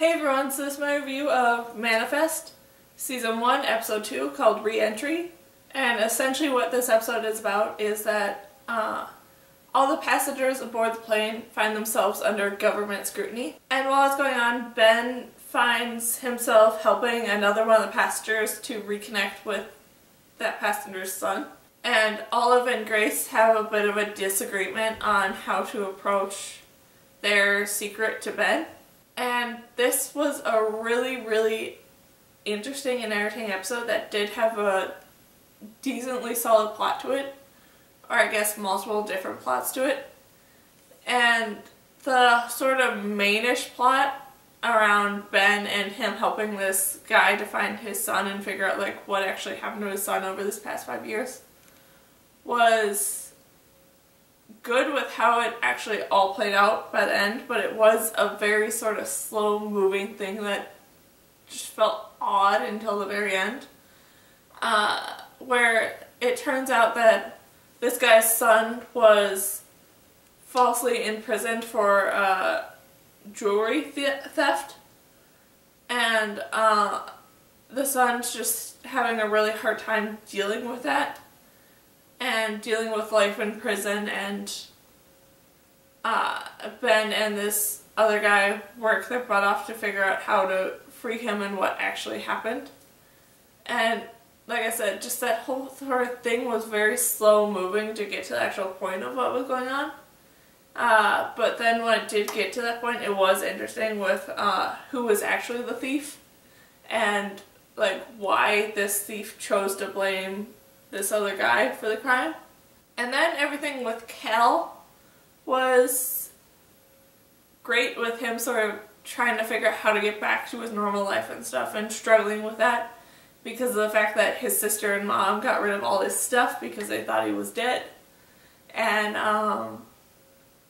Hey everyone, so this is my review of Manifest, Season 1, Episode 2, called Reentry. And essentially what this episode is about is that all the passengers aboard the plane find themselves under government scrutiny. And while it's going on, Ben finds himself helping another one of the passengers to reconnect with that passenger's son. And Olive and Grace have a bit of a disagreement on how to approach their secret to Ben. And this was a really interesting and entertaining episode that did have a decently solid plot to it, or I guess multiple different plots to it. And the sort of mainish plot around Ben and him helping this guy to find his son and figure out like what actually happened to his son over this past 5 years was good with how it actually all played out by the end, but it was a very sort of slow moving thing that just felt odd until the very end, where it turns out that this guy's son was falsely imprisoned for jewelry theft, and the son's just having a really hard time dealing with that and dealing with life in prison, and Ben and this other guy work their butt off to figure out how to free him and what actually happened. And like I said, just that whole sort of thing was very slow moving to get to the actual point of what was going on. But then when it did get to that point, it was interesting with who was actually the thief and like why this thief chose to blame this other guy for the crime. And then everything with Cal was great, with him sort of trying to figure out how to get back to his normal life and stuff, and struggling with that because of the fact that his sister and mom got rid of all his stuff because they thought he was dead. And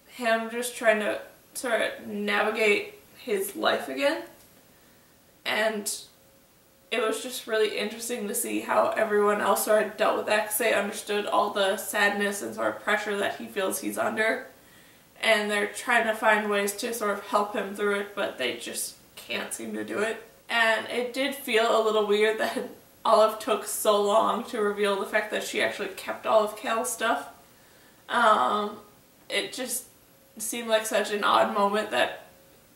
him just trying to sort of navigate his life again. And it was just really interesting to see how everyone else sort of dealt with that, because they understood all the sadness and sort of pressure that he feels he's under. And they're trying to find ways to sort of help him through it, but they just can't seem to do it. And it did feel a little weird that Olive took so long to reveal the fact that she actually kept all of Cal's stuff. It just seemed like such an odd moment that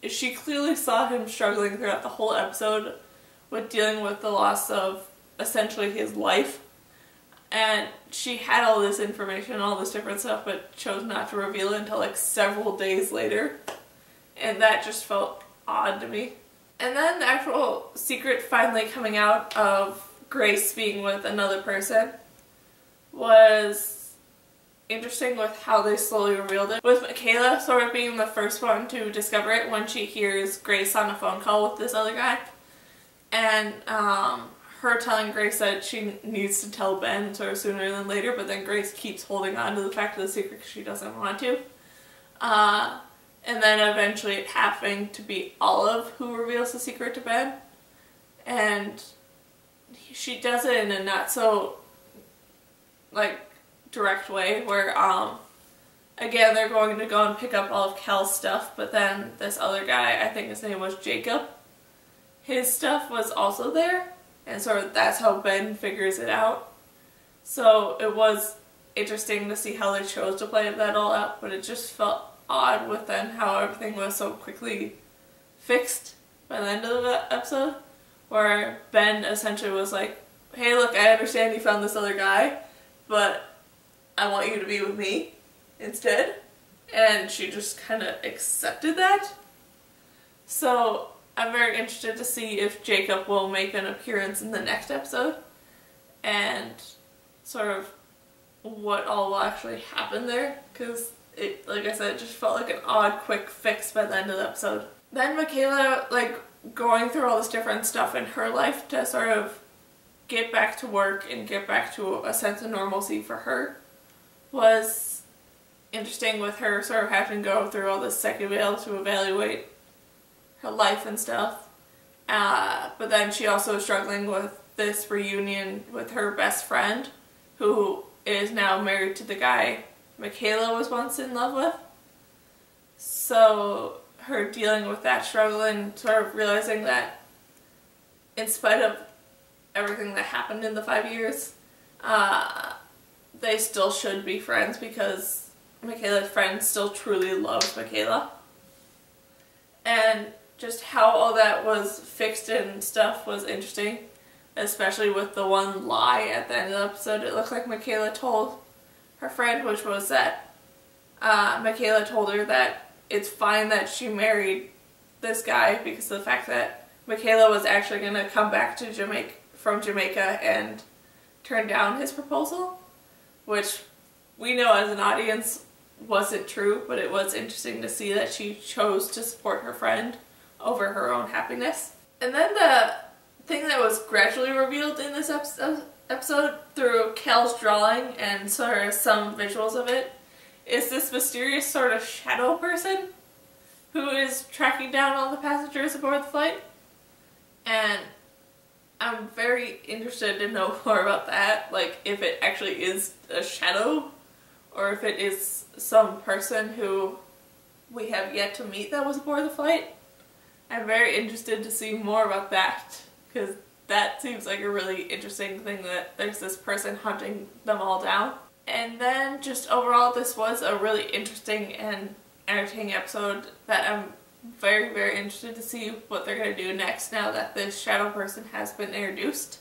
she clearly saw him struggling throughout the whole episode with dealing with the loss of essentially his life, and she had all this information, all this different stuff, but chose not to reveal it until like several days later, and that just felt odd to me. And then the actual secret finally coming out of Grace being with another person was interesting with how they slowly revealed it, with Michaela sort of being the first one to discover it when she hears Grace on a phone call with this other guy. And her telling Grace that she needs to tell Ben sort of sooner than later, but then Grace keeps holding on to the fact of the secret because she doesn't want to. And then eventually it having to be Olive who reveals the secret to Ben. And she does it in a not so like direct way, where again they're going to go and pick up all of Cal's stuff, but then this other guy, I think his name was Jacob, his stuff was also there, and sort of that's how Ben figures it out. So it was interesting to see how they chose to play that all out, but it just felt odd with then how everything was so quickly fixed by the end of the episode, where Ben essentially was like, hey look, I understand you found this other guy, but I want you to be with me instead. And she just kind of accepted that. So I'm very interested to see if Jacob will make an appearance in the next episode, and sort of what all will actually happen there, because it, like I said, it just felt like an odd quick fix by the end of the episode. Then Michaela, like, going through all this different stuff in her life to sort of get back to work and get back to a sense of normalcy for her was interesting, with her sort of having to go through all this second veil to evaluate her life and stuff. But then she also is struggling with this reunion with her best friend, who is now married to the guy Michaela was once in love with. So her dealing with that struggle and sort of realizing that in spite of everything that happened in the 5 years, they still should be friends because Michaela's friend still truly loves Michaela. And just how all that was fixed and stuff was interesting, especially with the one lie at the end of the episode. It looked like Michaela told her friend, which was that Michaela told her that it's fine that she married this guy because of the fact that Michaela was actually going to come back to from Jamaica and turn down his proposal, which we know as an audience wasn't true, but it was interesting to see that she chose to support her friend over her own happiness. And then the thing that was gradually revealed in this episode through Cal's drawing and sort of some visuals of it is this mysterious sort of shadow person who is tracking down all the passengers aboard the flight. And I'm very interested to know more about that, like if it actually is a shadow or if it is some person who we have yet to meet that was aboard the flight. I'm very interested to see more about that because that seems like a really interesting thing, that there's this person hunting them all down. And then just overall, this was a really interesting and entertaining episode that I'm very, very interested to see what they're going to do next now that this shadow person has been introduced.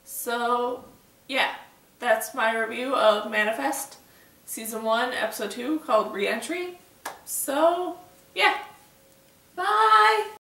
So yeah, that's my review of Manifest Season 1, Episode 2, called Reentry. So yeah, bye!